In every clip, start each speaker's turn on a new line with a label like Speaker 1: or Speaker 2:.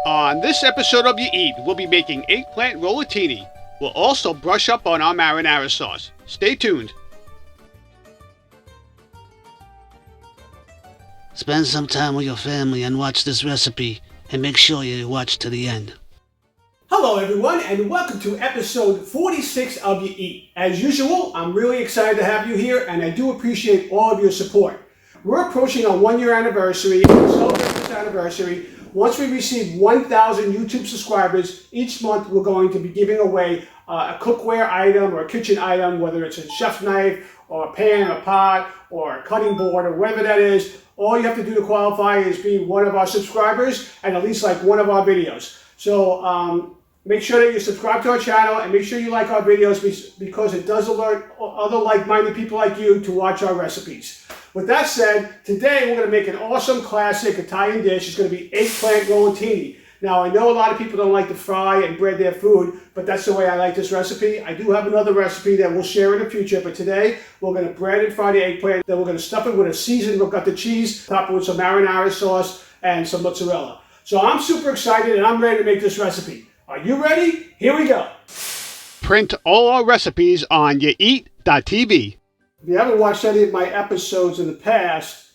Speaker 1: On this episode of YaEat, we'll be making eggplant rollatini. We'll also brush up on our marinara sauce. Stay tuned.
Speaker 2: Spend some time with your family and watch this recipe, and make sure you watch to the end.
Speaker 3: Hello everyone, and welcome to episode 46 of YaEat. As usual, I'm really excited to have you here, and I do appreciate all of your support. We're approaching our 1-year anniversary, and celebrate this anniversary. Once we receive 1,000 YouTube subscribers, each month we're going to be giving away a cookware item or a kitchen item, whether it's a chef's knife or a pan or pot or a cutting board or whatever that is. All you have to do to qualify is be one of our subscribers and at least like one of our videos. So make sure that you subscribe to our channel and make sure you like our videos because it does alert other like-minded people like you to watch our recipes. With that said, today we're going to make an awesome classic Italian dish. It's going to be eggplant rollatini. Now, I know a lot of people don't like to fry and bread their food, but that's the way I like this recipe. I do have another recipe that we'll share in the future, but today we're going to bread and fry the eggplant. Then we're going to stuff it with a seasoned ricotta cheese, top it with some marinara sauce and some mozzarella. So I'm super excited and I'm ready to make this recipe. Are you ready? Here we go.
Speaker 1: Print all our recipes on YaEat.tv.
Speaker 3: If you haven't watched any of my episodes in the past,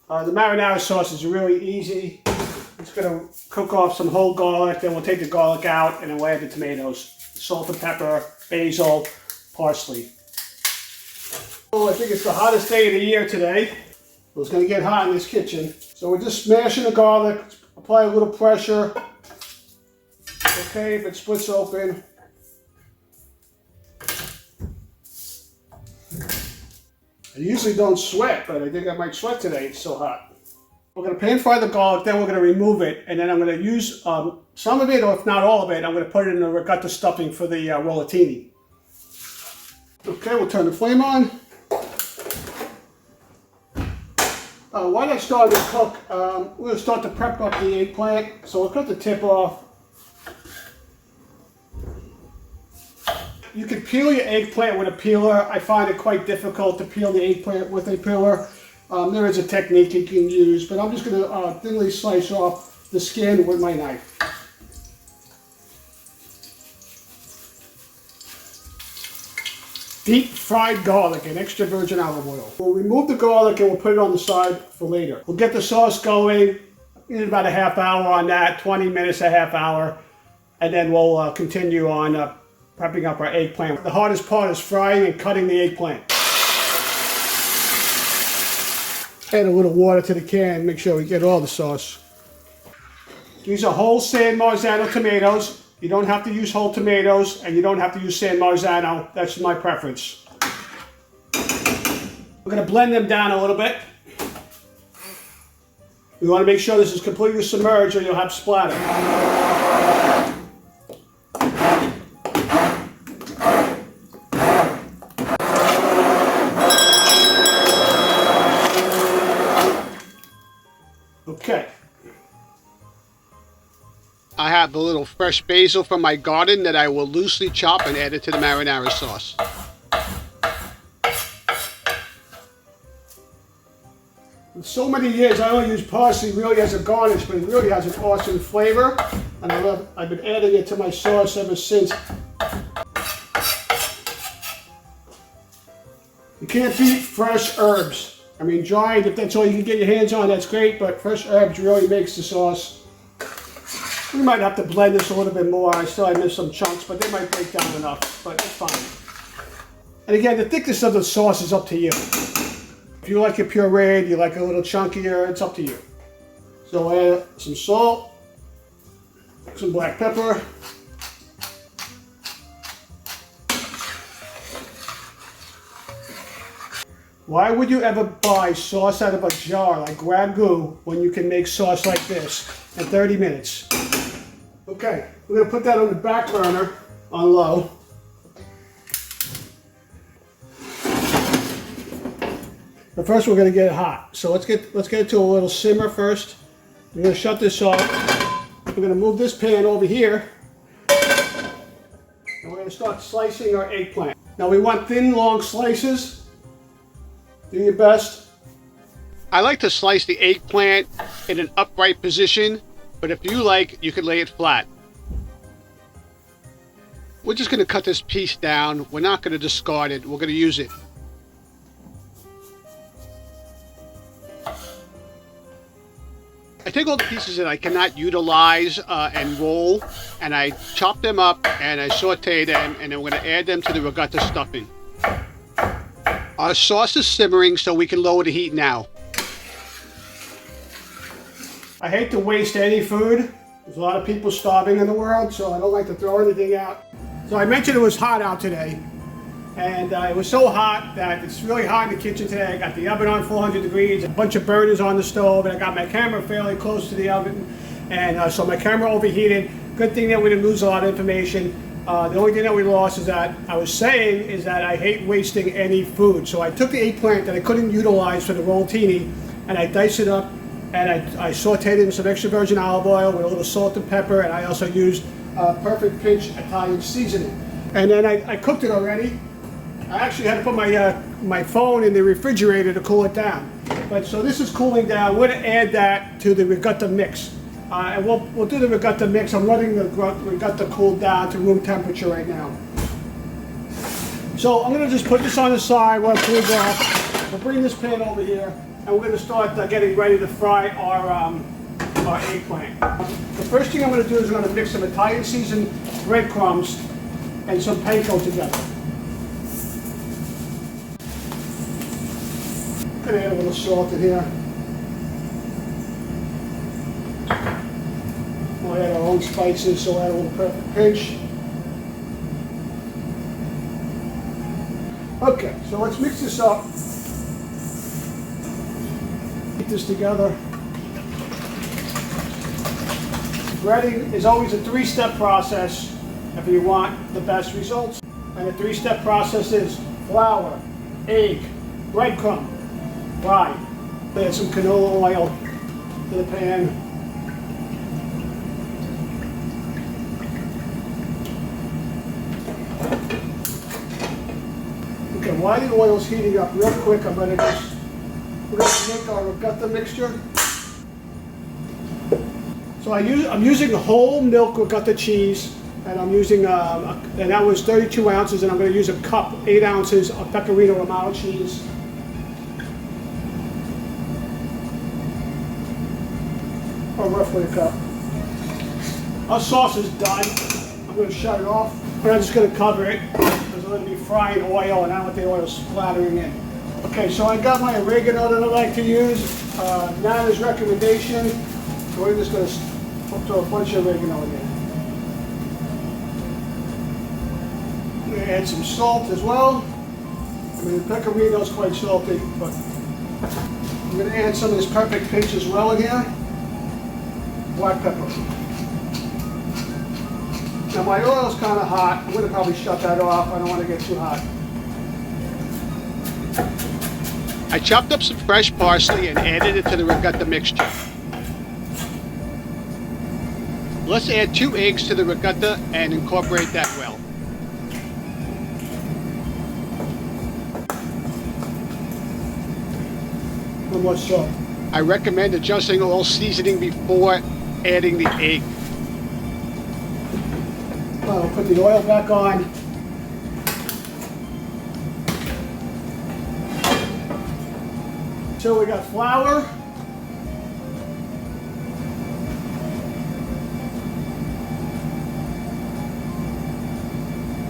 Speaker 3: the marinara sauce is really easy. It's going to cook off some whole garlic, then we'll take the garlic out and then we'll add the tomatoes, salt and pepper, basil, parsley. Oh, I think it's the hottest day of the year today. It's going to get hot in this kitchen. So we're just smashing the garlic, apply a little pressure. Okay, if it splits open. I usually don't sweat, but I think I might sweat today. It's so hot. We're going to pan fry the garlic, then we're going to remove it, and then I'm going to use some of it, or if not all of it, I'm going to put it in the ricotta stuffing for the rollatini. Okay, we'll turn the flame on. While I start to cook, we're going to start to prep up the eggplant. So we'll cut the tip off. You can peel your eggplant with a peeler. I find it quite difficult to peel the eggplant with a peeler. There is a technique you can use, but I'm just going to thinly slice off the skin with my knife. Deep fried garlic and extra virgin olive oil. We'll remove the garlic and we'll put it on the side for later. We'll get the sauce going in about a half hour on that, 20 minutes, a half hour, and then we'll continue on prepping up our eggplant. The hardest part is frying and cutting the eggplant. Add a little water to the can, make sure we get all the sauce. These are whole San Marzano tomatoes. You don't have to use whole tomatoes, and you don't have to use San Marzano. That's my preference. We're going to blend them down a little bit. We want to make sure this is completely submerged or you'll have splatter. Okay.
Speaker 1: I have a little fresh basil from my garden that I will loosely chop and add it to the marinara sauce.
Speaker 3: For so many years, I only use parsley really as a garnish, but it really has an awesome flavor, and I've been adding it to my sauce ever since. You can't beat fresh herbs. I mean, dried, if that's all you can get your hands on, that's great, but fresh herbs really makes the sauce. We might have to blend this a little bit more. I missed some chunks, but they might break down enough, but it's fine. And again, the thickness of the sauce is up to you. If you like it pureed, you like it a little chunkier, it's up to you. So add some salt, some black pepper. Why would you ever buy sauce out of a jar like ragu when you can make sauce like this in 30 minutes? Okay, we're going to put that on the back burner on low. But first we're going to get it hot. So let's get it to a little simmer first. We're going to shut this off. We're going to move this pan over here. And we're going to start slicing our eggplant. Now we want thin, long slices. Do your best.
Speaker 1: I like to slice the eggplant in an upright position but if you like, you could lay it flat. We're just going to cut this piece down. We're not going to discard it. We're going to use it. I take all the pieces that I cannot utilize and roll, and I chop them up and I saute them, and then we're going to add them to the regatta stuffing. Our sauce is simmering, so we can lower the heat now.
Speaker 3: I hate to waste any food. There's a lot of people starving in the world, so I don't like to throw anything out. So I mentioned it was hot out today, and it was so hot that it's really hot in the kitchen today. I got the oven on 400 degrees, a bunch of burners on the stove, and I got my camera fairly close to the oven, and so my camera overheated. Good thing that we didn't lose a lot of information. The only thing that we lost is that I was saying is that I hate wasting any food. So I took the eggplant that I couldn't utilize for the rollatini, and I diced it up, and I sauteed it in some extra virgin olive oil with a little salt and pepper, and I also used perfect pinch Italian seasoning. And then I cooked it already. I actually had to put my phone in the refrigerator to cool it down. But so this is cooling down. We're going to add that to the regatta mix. And we'll do the regatta mix. I'm letting the regatta cool down to room temperature right now. So I'm going to just put this on the side while it cools off. We'll bring this pan over here, and we're going to start getting ready to fry our eggplant. The first thing I'm going to do is I'm going to mix some Italian seasoned breadcrumbs and some panko together. I'm going to add a little salt in here. We'll add our own spices, so add a little perfect pinch. Okay, so let's mix this up. Get this together. Breading is always a three-step process if you want the best results. And the three-step process is flour, egg, breadcrumb, fry. Add some canola oil to the pan. Okay, while the oil's heating up real quick, we're going to make our regatta mixture. So I'm using whole milk regatta cheese, and I'm using, and that was 32 ounces, and I'm going to use a cup, 8 ounces of Pecorino Romano cheese. Or roughly a cup. Our sauce is done. I'm going to shut it off. And I'm just going to cover it because I'm going to be frying oil, and I don't want the oil splattering in. Okay, so I got my oregano that I like to use. Nana's recommendation. So we're just going to throw a bunch of oregano in there. I'm going to add some salt as well. I mean, the pecorino is quite salty, but I'm going to add some of this perfect pinch as well in here. Black pepper. Now my oil is kind of hot. I'm going to probably shut that off. I don't want to get too hot.
Speaker 1: I chopped up some fresh parsley and added it to the regatta mixture. Let's add 2 eggs to the regatta and incorporate that well.
Speaker 3: How much salt?
Speaker 1: I recommend adjusting all seasoning before adding the egg.
Speaker 3: I'll put the oil back on. So we got flour,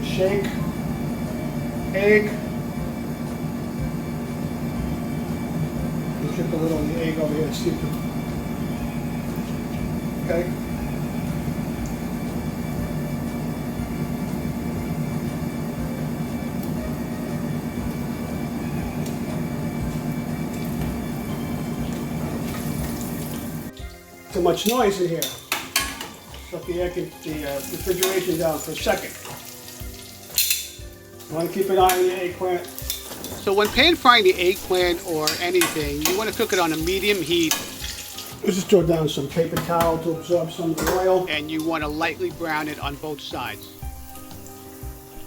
Speaker 3: shake, egg. Let's dip a little of the egg over here to steep it. Okay. Too much noise in here. Shut the refrigeration down for a second. You want to keep an eye on the eggplant.
Speaker 1: So when pan frying the eggplant or anything, you want to cook it on a medium heat.
Speaker 3: Let's just throw down some paper towel to absorb some of the oil.
Speaker 1: And you want to lightly brown it on both sides.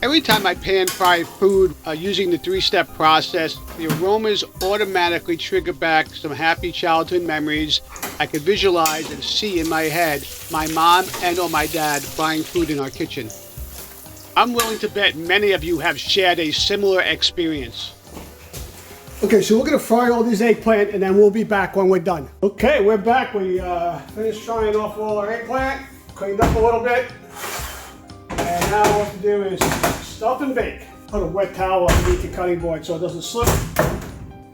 Speaker 1: Every time I pan fry food using the three-step process, the aromas automatically trigger back some happy childhood memories. I could visualize and see in my head my mom and or my dad frying food in our kitchen. I'm willing to bet many of you have shared a similar experience.
Speaker 3: Okay, so we're gonna fry all these eggplant and then we'll be back when we're done. Okay, we're back. We finished frying off all our eggplant, cleaned up a little bit. And now what to do is stuff and bake. Put a wet towel underneath the cutting board so it doesn't slip.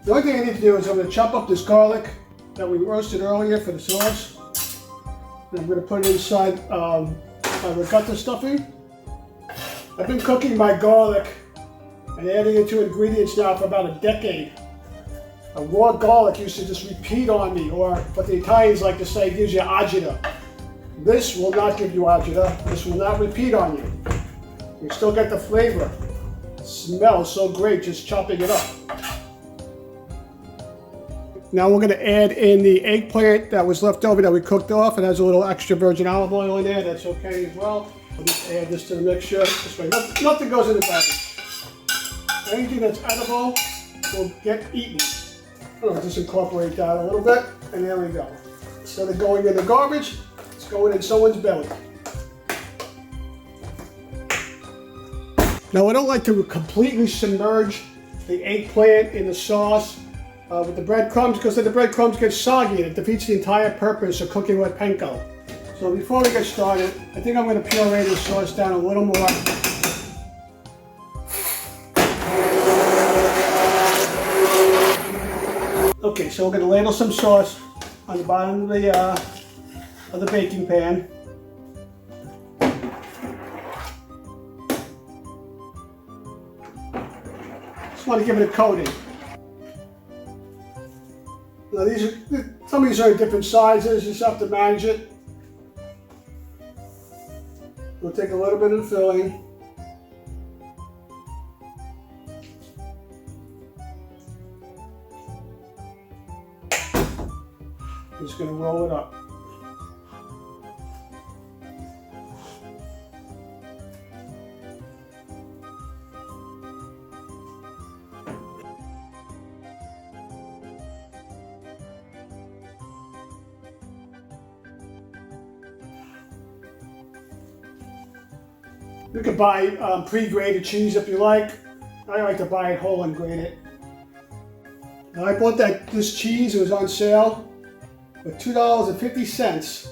Speaker 3: The only thing I need to do is I'm gonna chop up this garlic that we roasted earlier for the sauce. And I'm gonna put it inside my ricotta stuffing. I've been cooking my garlic and adding it to ingredients now for about a decade. A raw garlic used to just repeat on me, or what the Italians like to say, gives you agita. This will not give you agita. This will not repeat on you. You still get the flavor. It smells so great just chopping it up. Now we're going to add in the eggplant that was left over that we cooked off. It has a little extra virgin olive oil in there. That's okay as well. We'll just add this to the mixture. This way, nothing goes in the garbage. Anything that's edible will get eaten. I'll just incorporate that a little bit, and there we go. Instead of going in the garbage, it's going in someone's belly. Now I don't like to completely submerge the eggplant in the sauce with the breadcrumbs, because then the breadcrumbs get soggy and it defeats the entire purpose of cooking with panko. So before we get started, I think I'm going to puree the sauce down a little more. Okay, so we're going to ladle some sauce on the bottom of the baking pan. Just want to give it a coating. Now some of these are different sizes, you just have to manage it. We'll take a little bit of filling. Just going to roll it up. You can buy pre-grated cheese if you like. I like to buy it whole and grate it. Now I bought this cheese, it was on sale for $2.50.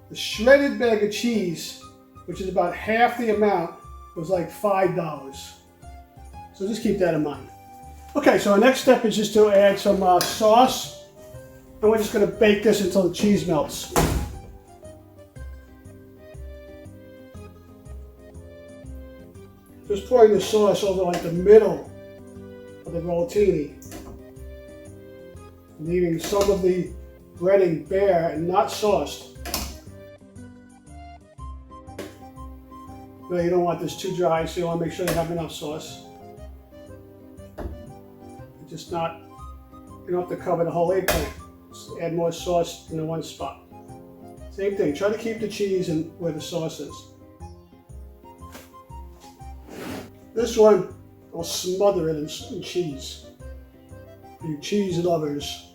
Speaker 3: The shredded bag of cheese, which is about half the amount, was like $5. So just keep that in mind. Okay, so our next step is just to add some sauce. And we're just going to bake this until the cheese melts. Just pouring the sauce over like the middle of the rollatini, leaving some of the breading bare and not sauced. But you don't want this too dry, so you want to make sure you have enough sauce. Just not, you don't have to cover the whole eggplant. Just add more sauce in the one spot. Same thing, try to keep the cheese in where the sauce is. This one, I'll smother it in cheese. You cheese lovers.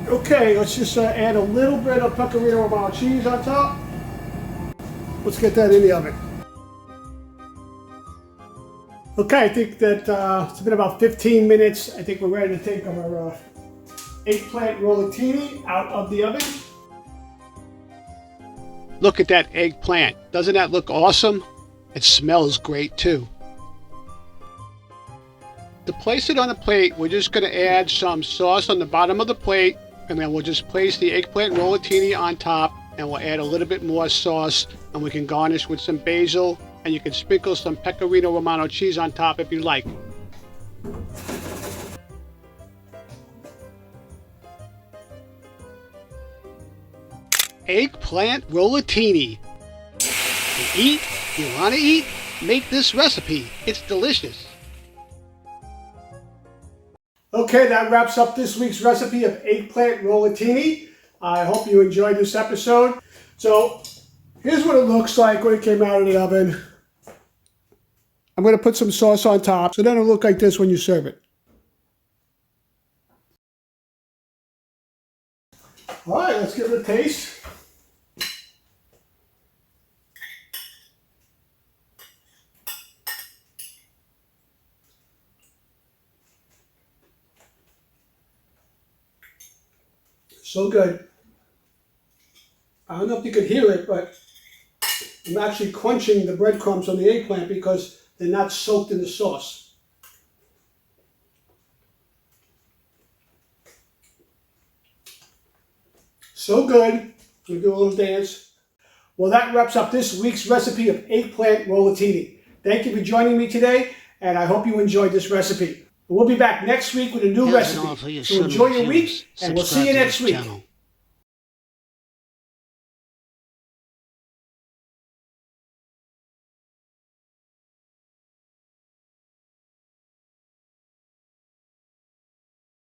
Speaker 3: Okay, let's just add a little bit of Pecorino Romano cheese on top. Let's get that in the oven. Okay, I think that it's been about 15 minutes. I think we're ready to take our eggplant rollatini out of the oven.
Speaker 1: Look at that eggplant. Doesn't that look awesome? It smells great too. To place it on a plate, we're just going to add some sauce on the bottom of the plate, and then we'll just place the eggplant rollatini on top, and we'll add a little bit more sauce, and we can garnish with some basil, and you can sprinkle some Pecorino Romano cheese on top if you like. Eggplant rollatini. To eat, you want to eat? Make this recipe. It's delicious.
Speaker 3: Okay, that wraps up this week's recipe of eggplant rollatini. I hope you enjoyed this episode. So here's what it looks like when it came out of the oven. I'm going to put some sauce on top so then it'll look like this when you serve it. All right, let's give it a taste. So good. I don't know if you could hear it, but I'm actually crunching the breadcrumbs on the eggplant because they're not soaked in the sauce. So good. We'll do a little dance. Well, that wraps up this week's recipe of eggplant rollatini. Thank you for joining me today, and I hope you enjoyed this recipe. We'll be back next week with a new
Speaker 2: Here's an
Speaker 3: recipe.
Speaker 2: offer you
Speaker 3: So
Speaker 2: shouldn't
Speaker 3: enjoy your
Speaker 2: refuse.
Speaker 3: week, and we'll see you
Speaker 2: Subscribe to
Speaker 3: next
Speaker 2: this
Speaker 3: week.
Speaker 2: channel.